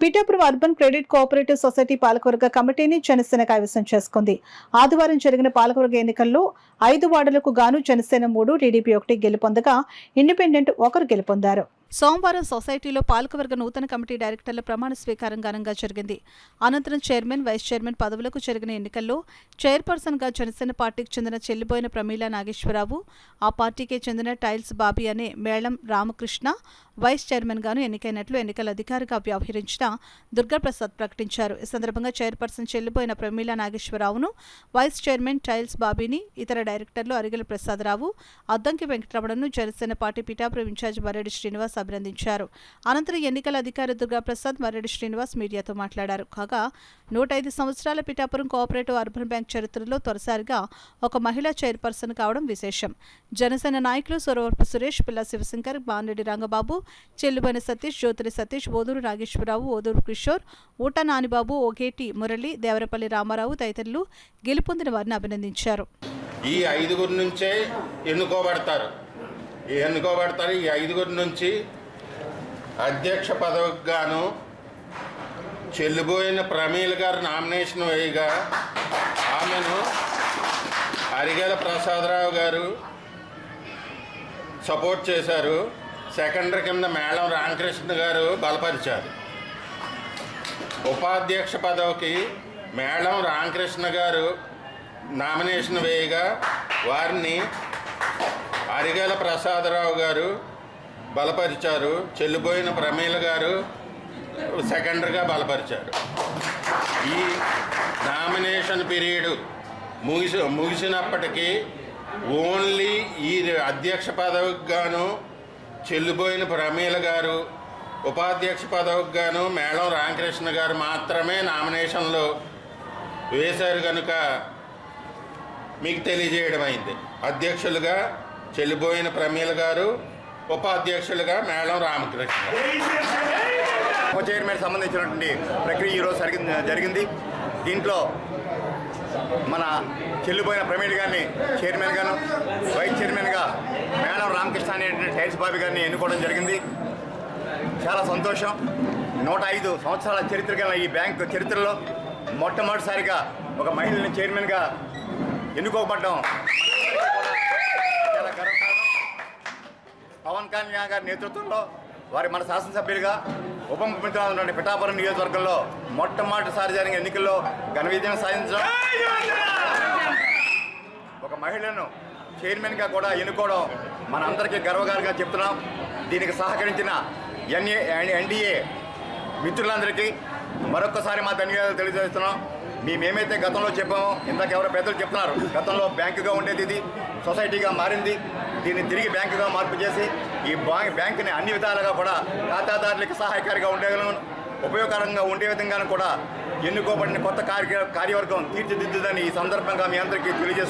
Pithapuram urban credit cooperative society పాలకవర్గ కమిటీని జనసేన కైవసం చేసుకుంది. ఆదివారం జరిగిన పాలకవర్గ ఎన్నికల్లో 5 వార్డులకు గాను జనసేన 3, టీడీపీ 1 గెలుపొందగా ఇండిపెండెంట్ 1 గెలుపొందారు. సోమవారం సొసైటీలో పాలకవర్గ నూతన కమిటీ డైరెక్టర్ల ప్రమాణ స్వీకారం ఘనంగా జరిగింది. అనంతరం చైర్మన్, వైస్ చైర్మన్ పదవులకు జరిగిన ఎన్నికల్లో చైర్పర్సన్గా జనసేన పార్టీకి చెందిన చెల్లిబోయిన ప్రమీల నాగేశ్వరరావు, ఆ పార్టీకి చెందిన టైల్స్ బాబీ అనే మేళం రామకృష్ణ వైస్ చైర్మన్ గాను ఎన్నికైనట్లు ఎన్నికల అధికారిగా వ్యవహరించిన దుర్గాప్రసాద్ ప్రకటించారు. ఈ సందర్భంగా చైర్పర్సన్ చెల్లిబోయిన ప్రమీల నాగేశ్వరరావును, వైస్ చైర్మన్ టైల్స్ బాబీని, ఇతర డైరెక్టర్లు అరిగెల ప్రసాదరావు, అద్దంకి వెంకటరమణను జనసేన పార్టీ పిఠాపురం ఇన్ఛార్జ్ మర్రెడ్డి శ్రీనివాస్ అభినందించారు. అనంతరం ఎన్నికల అధికారి దుర్గాప్రసాద్, మర్రెడ్డి శ్రీనివాస్ మీడియాతో మాట్లాడారు. కాగా 105 సంవత్సరాల పిఠాపురం కోఆపరేటివ్ అర్బన్ బ్యాంక్ చరిత్రలో తొలిసారిగా ఒక మహిళా చైర్పర్సన్ కావడం విశేషం. జనసేన నాయకులు సొరవరపు సురేష్, పిల్ల శివశంకర్, బాన్రెడ్డి రంగబాబు, చెల్లుబోయిన సతీష్, జ్యోతిరి సతీష్, ఓదూరు నాగేశ్వరరావు, ఓదూరు కిషోర్, ఊట నానిబాబు, ఓగేటి మురళి, దేవరపల్లి రామారావు తదితరులు గెలుపొందిన వారిని అభినందించారు. ఈ 5 నుంచే ఎన్నుకోబడతారు. ఈ 5 నుంచి అధ్యక్ష పదవికి గాను చెల్లిబోయిన ప్రమీల గారు నామినేషన్ వేయగా ఆమెను అరిగెల ప్రసాదరావు గారు సపోర్ట్ చేశారు. సెకండరీ కింద మేళం రామకృష్ణ గారు బలపరిచారు. ఉపాధ్యక్ష పదవికి మేళం రామకృష్ణ గారు నామినేషన్ వేయగా వారిని అరిగెల ప్రసాదరావు గారు బలపరిచారు. చెల్లిబోయిన ప్రమీల గారు సెకండరీగా బలపరిచారు. ఈ నామినేషన్ పీరియడ్ ముగిసినప్పటికీ ఓన్లీ ఈ అధ్యక్ష పదవికి గాను చెల్లిబోయిన ప్రమీల గారు, ఉపాధ్యక్ష పదవికి గాను మేళం రామకృష్ణ గారు మాత్రమే నామినేషన్లు వేశారు కనుక మీకు తెలియజేయడం అయింది. అధ్యక్షులుగా చెల్లిబోయిన ప్రమీల గారు, ఉపాధ్యక్షులుగా మేళం రామకృష్ణ. ఉప చైర్మన్ సంబంధించినటువంటి ప్రక్రియ ఈరోజు జరిగింది. దీంట్లో మన చెల్లిపోయిన ప్రమీల గారిని చైర్మన్గాను, వైస్ చైర్మన్గా మేళం రామకృష్ణ అనేటువంటి టైల్స్ బాబీ గారిని ఎన్నుకోవడం జరిగింది. చాలా సంతోషం. 105 సంవత్సరాల చరిత్ర గల ఈ బ్యాంకు చరిత్రలో మొట్టమొదటిసారిగా ఒక మహిళని చైర్మన్గా ఎన్నుకోబడ్డం చాలా గర్వకారణం. పవన్ కళ్యాణ్ గారి నేతృత్వంలో వారి మన శాసనసభ్యులుగా ఉప ముఖ్యమంత్రి ఉన్నటువంటి పిఠాపురం నియోజకవర్గంలో మొట్టమొదటిసారి జరిగిన ఎన్నికల్లో ఘన విజయం సాధించడం, ఒక మహిళను చైర్మన్గా కూడా ఎన్నుకోవడం మన అందరికీ గర్వకారంగా చెప్తున్నాం. దీనికి సహకరించిన ఎన్డీఏ మిత్రులందరికీ మరొక్కసారి మా ధన్యవాదాలు తెలియజేస్తున్నాం. మేమేమైతే గతంలో చెప్పామో, ఇందాక ఎవరో పెద్దలు చెప్తున్నారు, గతంలో బ్యాంకుగా ఉండేది ఇది సొసైటీగా మారింది. దీన్ని తిరిగి బ్యాంకుగా మార్పు చేసి ఈ బ్యాంకుని అన్ని విధాలుగా కూడా ఖాతాదారులకు సహాయకారిగా ఉపయోగకరంగా ఉండే విధంగాను కూడా ఎన్నుకోబడిన కొత్త కార్యవర్గం తీర్చిదిద్దుదని ఈ సందర్భంగా మీ అందరికీ తెలియజేస్తున్నాం.